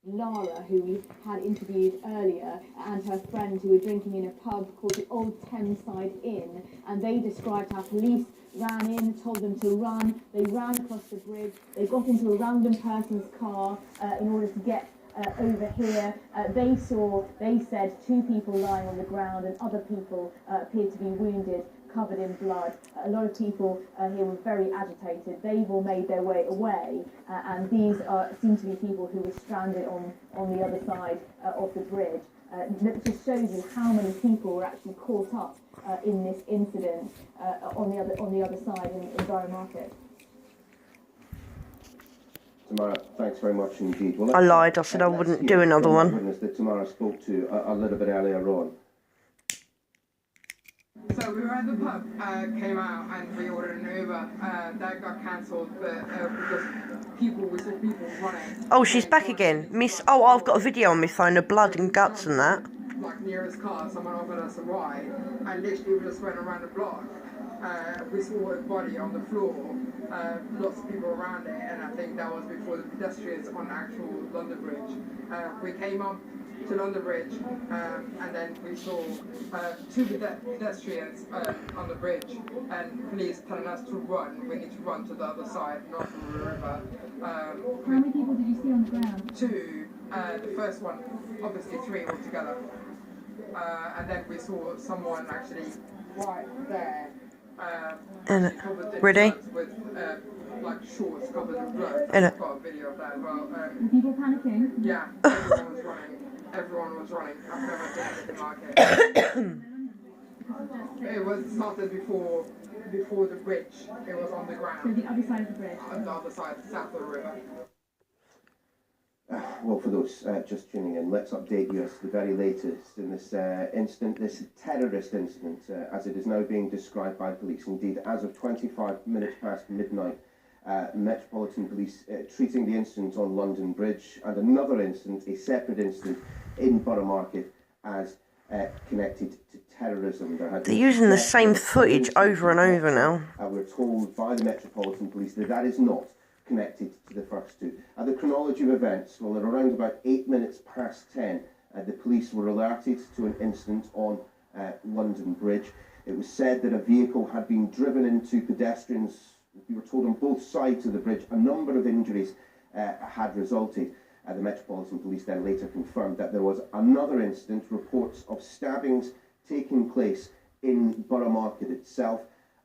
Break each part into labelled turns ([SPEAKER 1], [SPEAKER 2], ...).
[SPEAKER 1] Lara, who we had interviewed earlier, and her friend who were drinking in a pub called the Old Thameside Inn, and they described how police ran in, told them to run, they ran across the bridge, they got into a random person's car in order to get over here. They said 2 people lying on the ground and other people appeared to be wounded, covered in blood. A lot of people here were very agitated. They've all made their way away, and these seem to be people who were stranded on the other side of the bridge. That just shows you how many people were actually caught up in this incident on the other side in Borough Market.
[SPEAKER 2] Tamara, thanks very much indeed.
[SPEAKER 3] Well, I lied. I said I wouldn't do another one.
[SPEAKER 2] Witness that Tamara spoke to a little bit earlier on.
[SPEAKER 4] So we were at the pub, came out and we ordered an Uber. That got cancelled, but because we saw people running.
[SPEAKER 3] Oh, she's back again. Miss. Oh, I've got a video on my phone of blood and guts and that.
[SPEAKER 4] Like near his car, someone offered us a ride, and literally we just went around the block. We saw a body on the floor, lots of people around it, and I think that was before the pedestrians on the actual London Bridge. We came up to London Bridge, and then we saw 2 pedestrians on the bridge, and police telling us to run. We need to run to the other side, not from the river.
[SPEAKER 1] How many people did you see on the ground?
[SPEAKER 4] 2. The first one, obviously 3 altogether. And then we saw someone actually right there.
[SPEAKER 3] Ready?
[SPEAKER 4] With like shorts covered in blood.
[SPEAKER 3] In
[SPEAKER 4] I've got a video of that as well.
[SPEAKER 1] Were people panicking?
[SPEAKER 4] Yeah, everyone was running. Everyone was running. I've never seen anything like it. It was started before the bridge. It was on the ground.
[SPEAKER 1] So the other side of the bridge?
[SPEAKER 4] On the other side, south of the river.
[SPEAKER 2] Well, for those just tuning in, let's update you as to the very latest in this incident, this terrorist incident, as it is now being described by police. Indeed, as of 25 minutes past midnight, Metropolitan Police treating the incident on London Bridge and another incident, a separate incident in Borough Market, as connected to terrorism.
[SPEAKER 3] They're using the same footage over and over now.
[SPEAKER 2] We're told by the Metropolitan Police that that is not connected to the first 2. The chronology of events, well, at around about 8 minutes past 10, the police were alerted to an incident on London Bridge. It was said that a vehicle had been driven into pedestrians. We were told on both sides of the bridge a number of injuries had resulted. The Metropolitan Police then later confirmed that there was another incident, reports of stabbings taking place in Borough Market itself.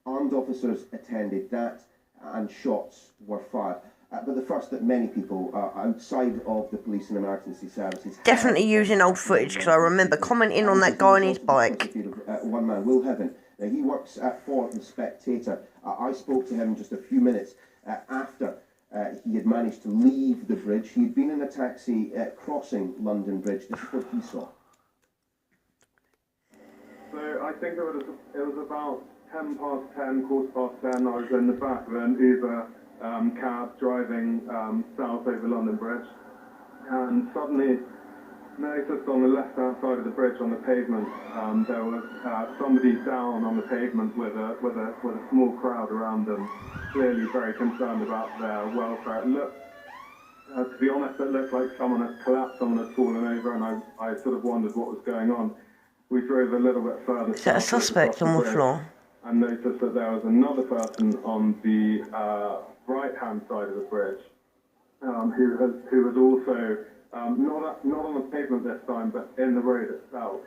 [SPEAKER 2] Armed officers attended that, and shots were fired. But the first that many people outside of the police and emergency services...
[SPEAKER 3] Definitely using old footage, because I remember commenting on that guy on his bike.
[SPEAKER 2] One man, Will Heaven, he works for The Spectator. I spoke to him just a few minutes after he had managed to leave the bridge. He had been in a taxi crossing London Bridge. This is what he saw.
[SPEAKER 5] So I think it was about 10 past 10, quarter past 10, I was in the back of an Uber cab driving south over London Bridge, and suddenly noticed on the left-hand side of the bridge on the pavement there was somebody down on the pavement with a small crowd around them, clearly very concerned about their welfare. It looked, to be honest, it looked like someone had collapsed, someone had fallen over, and I sort of wondered what was going on. We drove a little bit further.
[SPEAKER 3] Is that a suspect on the floor?
[SPEAKER 5] And noticed that there was another person on the right-hand side of the bridge who was also not on the pavement this time, but in the road itself.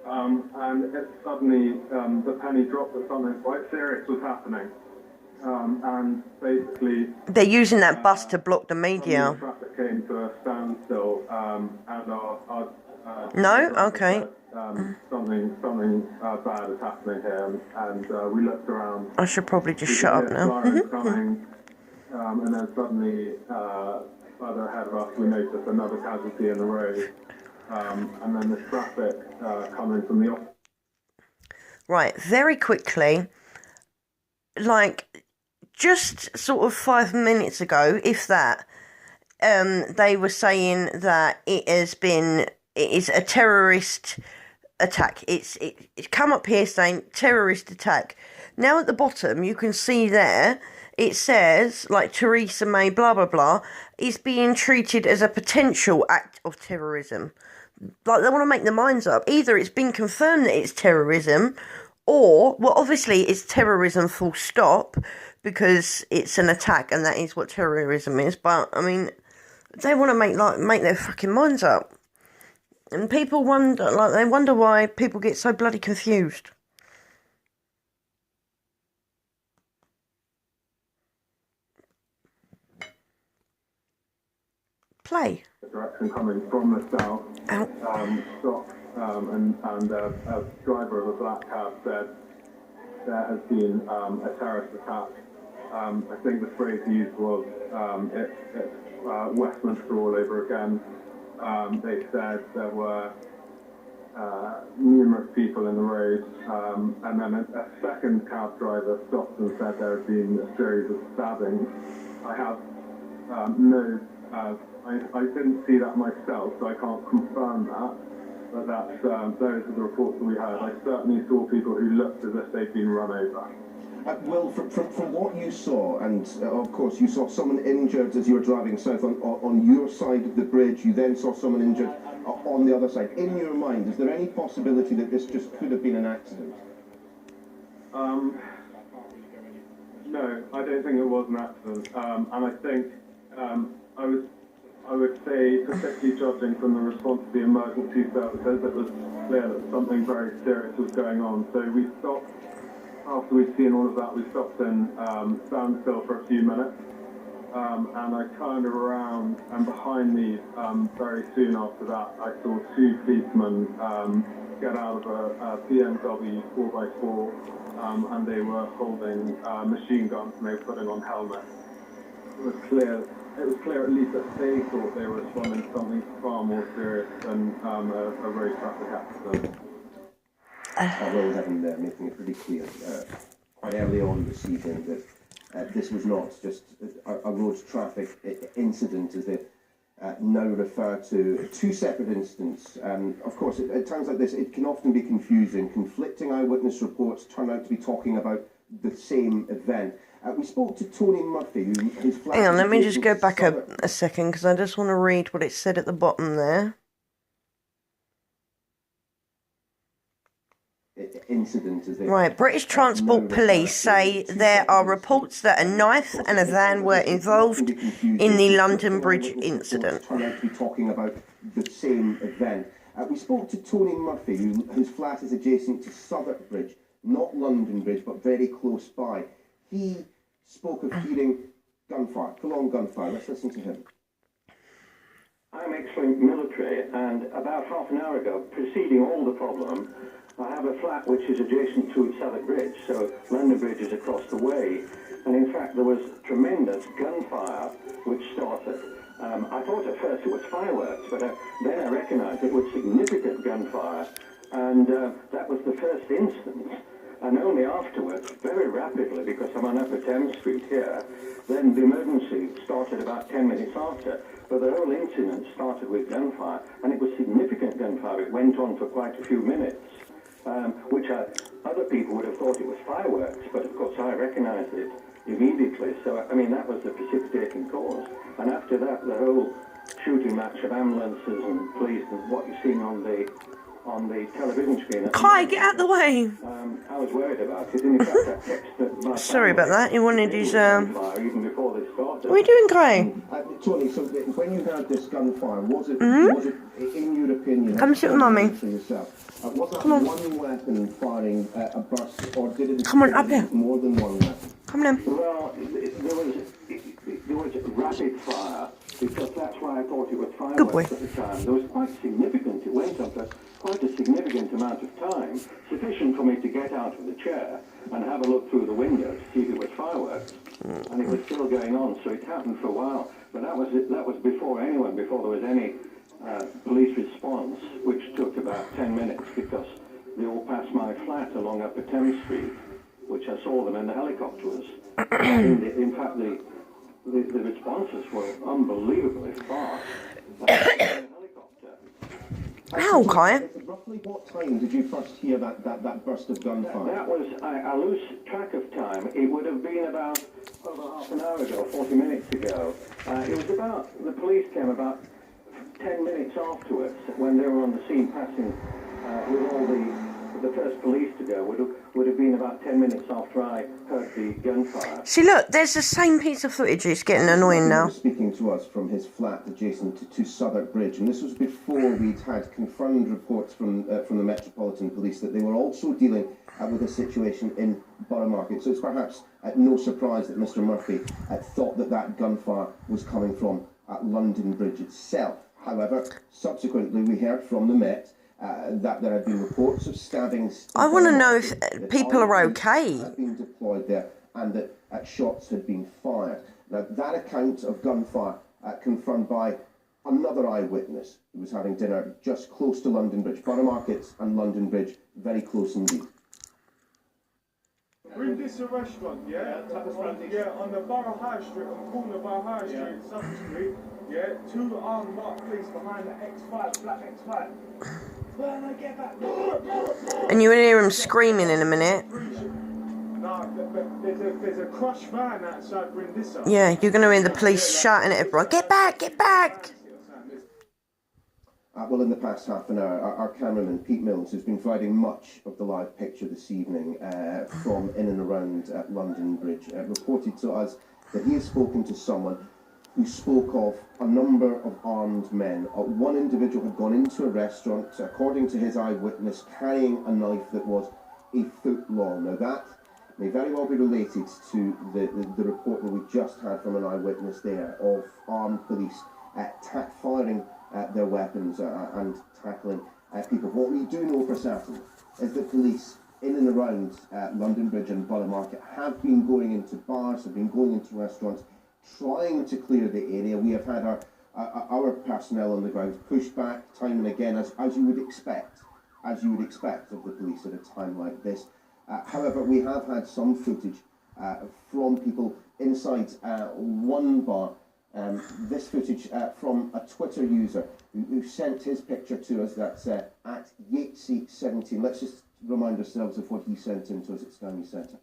[SPEAKER 5] And it suddenly, the penny dropped that something quite serious was happening. And basically...
[SPEAKER 3] They're using that bus to block the media.
[SPEAKER 5] The traffic came to a standstill, and our
[SPEAKER 3] no? Okay.
[SPEAKER 5] Something bad is happening here, and we looked around.
[SPEAKER 3] I should probably just shut up now.
[SPEAKER 5] Coming, and then suddenly, further ahead of us, we noticed another casualty in the road, and then the traffic coming from the opposite.
[SPEAKER 3] Right, very quickly, like just sort of 5 minutes ago, if that, they were saying that it is a terrorist attack. It's come up here saying terrorist attack. Now at the bottom you can see there it says, like, Theresa May, blah, blah, blah, is being treated as a potential act of terrorism. Like, they want to make their minds up. Either it's been confirmed that it's terrorism, or, well, obviously it's terrorism full stop, because it's an attack, and that is what terrorism is. But, I mean, they want to make their fucking minds up. And people wonder, like, they wonder why people get so bloody confused. Play.
[SPEAKER 5] Direction coming from the south.
[SPEAKER 3] Ow.
[SPEAKER 5] Stopped, and a driver of a black cab said there has been a terrorist attack. I think the phrase used was it's Westminster all over again. They said there were numerous people in the road, and then a second cab driver stopped and said there had been a series of stabbings. I have I didn't see that myself, so I can't confirm that. But that's those are the reports that we had. I certainly saw people who looked as if they'd been run over.
[SPEAKER 2] Will, from what you saw, and of course you saw someone injured as you were driving south on your side of the bridge, you then saw someone injured on the other side. In your mind, is there any possibility that this just could have been an accident?
[SPEAKER 5] No, I don't think it was an accident. And I think I would say, particularly judging from the response of the emergency services, it was clear that something very serious was going on. So we stopped. After we'd seen all of that, we stopped in standstill for a few minutes, and I turned around, and behind me, very soon after that, I saw two policemen get out of a BMW 4x4, and they were holding machine guns, and they were putting on helmets. It was clear at least that they thought they were responding to something far more serious than a road traffic accident.
[SPEAKER 2] Will Heaven there making it pretty clear quite early on this evening that this was not just a road traffic incident, as they now refer to two separate incidents. Of course, at times like this, it can often be confusing. Conflicting eyewitness reports turn out to be talking about the same event. We spoke to Tony Murphy, whose flat...
[SPEAKER 3] Hang on, let me just go back a second, because I just want to read what it said at the bottom there.
[SPEAKER 2] Incident,
[SPEAKER 3] right, British Transport Police say there are reports that a knife and a van were involved in the London Bridge incident.
[SPEAKER 2] Turn out to be talking about the same event. We spoke to Tony Murphy, whose flat is adjacent to Southwark Bridge, not London Bridge, but very close by. He spoke of hearing gunfire, prolonged gunfire. Let's listen to him.
[SPEAKER 6] I'm ex-military, and about half an hour ago, preceding all the problem, I have a flat which is adjacent to Southwark Bridge, so London Bridge is across the way, and in fact there was tremendous gunfire which started. I thought at first it was fireworks, but then I recognised it was significant gunfire, and that was the first instance. And only afterwards, very rapidly, because I'm on Upper Thames Street here, then the emergency started about 10 minutes after. But the whole incident started with gunfire, and it was significant gunfire. It went on for quite a few minutes, which other people would have thought it was fireworks, but of course I recognised it immediately. So, I mean, that was the precipitating cause. And after that, the whole shooting match of ambulances and police and what you've seen on the television screen.
[SPEAKER 3] Kai, get out of the way!
[SPEAKER 6] I was worried about it. In fact, I texted
[SPEAKER 3] Sorry about that. He wanted his
[SPEAKER 6] even before they started.
[SPEAKER 3] What are you doing, Kai?
[SPEAKER 2] Tony, so when you heard this gunfire, was it, in your opinion...
[SPEAKER 3] Come sit with Mummy.
[SPEAKER 2] For yourself, was that one weapon firing a burst, or did it...
[SPEAKER 3] Come on, up here.
[SPEAKER 2] ...more than one weapon?
[SPEAKER 3] Come on.
[SPEAKER 6] Well, there was rapid fire, because that's why I thought it was fireworks at the time. There was quite significant, it went on for quite a significant amount of time, sufficient for me to get out of the chair and have a look through the window to see if it was fireworks. And it was still going on, so it happened for a while. But that was before there was any police response, which took about 10 minutes, because they all passed my flat along Upper Thames Street, which I saw them, and the helicopter was. In fact, the responses were unbelievably fast.
[SPEAKER 3] Ow, Kai.
[SPEAKER 2] Roughly what time did you first hear that burst of gunfire?
[SPEAKER 6] That was, I lose track of time. It would have been about over half an hour ago, 40 minutes ago. It was about, the police came about 10 minutes afterwards when they were on the scene passing with all the first police to go. Would have been about 10 minutes after I heard the gunfire.
[SPEAKER 3] See, look, there's the same piece of footage. It's getting annoying
[SPEAKER 2] He
[SPEAKER 3] now.
[SPEAKER 2] was speaking to us from his flat adjacent to Southwark Bridge, and this was before we'd had confirmed reports from the Metropolitan Police that they were also dealing with a situation in Borough Market. So it's perhaps no surprise that Mr Murphy thought that gunfire was coming from London Bridge itself. However, subsequently we heard from the Met that there had been reports of stabbings.
[SPEAKER 3] I want to know if people are okay.
[SPEAKER 2] Had been deployed there, and that shots had been fired. Now, that account of gunfire confirmed by another eyewitness who was having dinner just close to London Bridge. Borough Market and London Bridge, very close indeed.
[SPEAKER 7] We're in this restaurant, yeah? On the Borough High Street, on the corner of Borough High Street, Suffolk Street, yeah? 2 armed marked police behind the X5, black X5. When I get back,
[SPEAKER 3] And you will hear him screaming in a minute.
[SPEAKER 7] no, there's a crushed van outside Brindisa.
[SPEAKER 3] Yeah, you're going to hear the police shouting at everyone, "Get back, get back!"
[SPEAKER 2] Well, in the past half an hour, our cameraman, Pete Mills, who's been providing much of the live picture this evening from in and around London Bridge, reported to us that he has spoken to someone who spoke of a number of armed men. One individual had gone into a restaurant, according to his eyewitness, carrying a knife that was a foot long. Now that may very well be related to the report that we just had from an eyewitness there of armed police firing their weapons and tackling people. What we do know for certain is that police in and around London Bridge and Borough Market have been going into bars, have been going into restaurants, trying to clear the area. We have had our personnel on the ground push back time and again, as you would expect of the police at a time like this. However, we have had some footage from people inside one bar. This footage from a Twitter user who sent his picture to us. That's at Yatesy17. Let's just remind ourselves of what he sent in to us at Stanley Centre.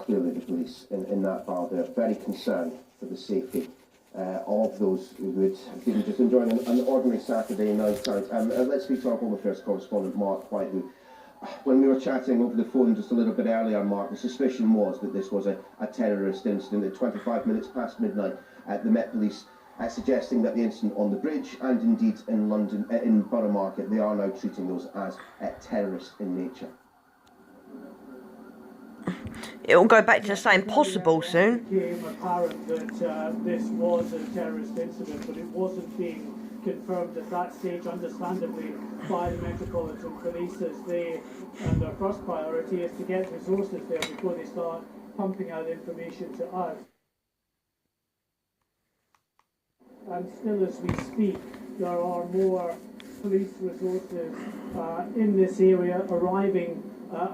[SPEAKER 2] Clearly the police in that bar, they're very concerned for the safety of those who would have been just enjoying an ordinary Saturday night out. Let's speak to our Home Affairs correspondent, Mark White, who, when we were chatting over the phone just a little bit earlier, Mark, the suspicion was that this was a terrorist incident. At 25 minutes past midnight, the Met Police suggesting that the incident on the bridge and indeed in London, in Borough Market, they are now treating those as terrorist in nature.
[SPEAKER 3] It'll go back to the same possible soon.
[SPEAKER 7] It became apparent that this was a terrorist incident, but it wasn't being confirmed at that stage, understandably, by the Metropolitan Police, as and their first priority is to get resources there before they start pumping out information to us. And still as we speak, there are more police resources in this area arriving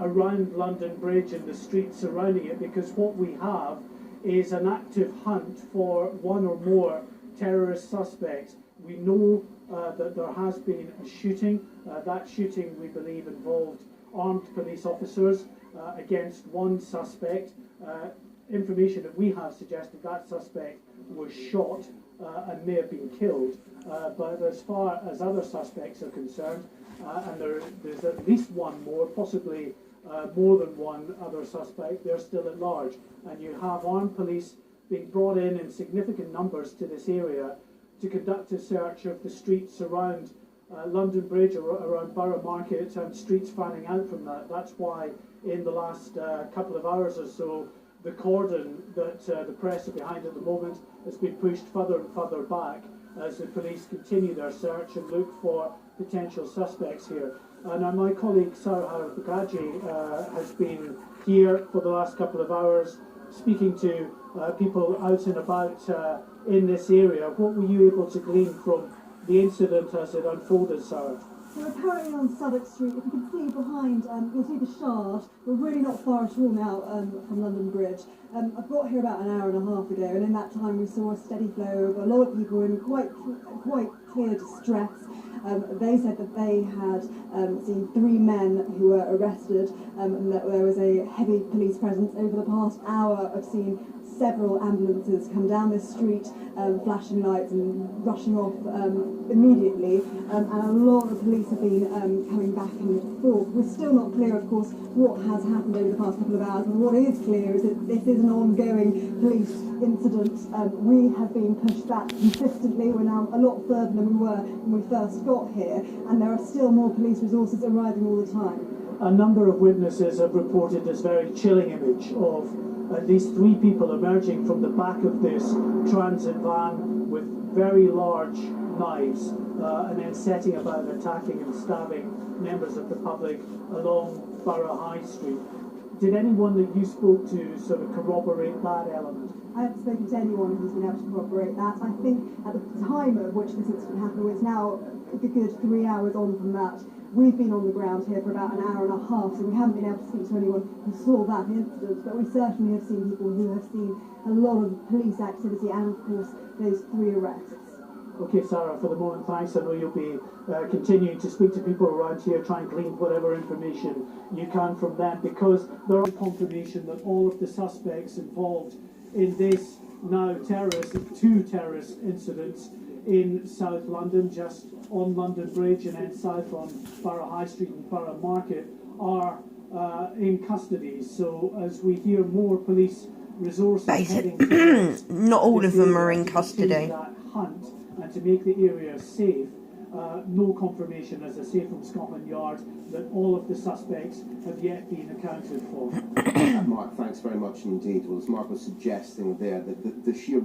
[SPEAKER 7] around London Bridge and the streets surrounding it, because what we have is an active hunt for one or more terrorist suspects. We know that there has been a shooting. That shooting, we believe, involved armed police officers against one suspect. Information that we have suggested that suspect was shot and may have been killed. But as far as other suspects are concerned, and there's at least one more, possibly more than one other suspect, they're still at large. And you have armed police being brought in significant numbers to this area to conduct a search of the streets around London Bridge or around Borough Market and streets fanning out from that. That's why in the last couple of hours or so, the cordon that the press are behind at the moment has been pushed further and further back as the police continue their search and look for potential suspects here. Now my colleague Sarah Bagaji has been here for the last couple of hours speaking to people out and about in this area. What were you able to glean from the incident as it unfolded, Sarah?
[SPEAKER 8] So we're currently on Southwark Street. If you can see behind, you'll see the Shard. We're really not far at all now from London Bridge. I've got here about an hour and a half ago, and in that time we saw a steady flow of a lot of people in quite clear distress. They said that they had seen 3 men who were arrested, and that there was a heavy police presence. Over the past hour, I've seen several ambulances come down this street, flashing lights and rushing off immediately, and a lot of police have been coming back and forth. We're still not clear, of course, what has happened over the past couple of hours, and what is clear is that this is an ongoing police incident. We have been pushed back consistently. We're now a lot further than we were when we first got here, and there are still more police resources arriving all the time.
[SPEAKER 7] A number of witnesses have reported this very chilling image of at least 3 people emerging from the back of this transit van with very large knives and then setting about attacking and stabbing members of the public along Borough High Street. Did anyone that you spoke to sort of corroborate that element?
[SPEAKER 8] I haven't spoken to anyone who's been able to corroborate that. I think at the time at which this incident happened, it's now a good 3 hours on from that. We've been on the ground here for about an hour and a half, so we haven't been able to speak to anyone who saw that incident, but we certainly have seen people who have seen a lot of police activity and, of course, those 3 arrests.
[SPEAKER 7] Okay, Sarah, for the moment, thanks. I know you'll be continuing to speak to people around here, try and glean whatever information you can from them, because there is confirmation that all of the suspects involved in this now 2 terrorist incidents in South London, just on London Bridge, and then south on Borough High Street and Borough Market, are in custody. So as we hear more police resources heading towards
[SPEAKER 3] not all of them are in
[SPEAKER 7] to
[SPEAKER 3] custody.
[SPEAKER 7] that hunt and to make the area safe, no confirmation, as I say, from Scotland Yard that all of the suspects have yet been accounted for.
[SPEAKER 2] Mark, thanks very much indeed. Well, as Mark was suggesting there, that the sheer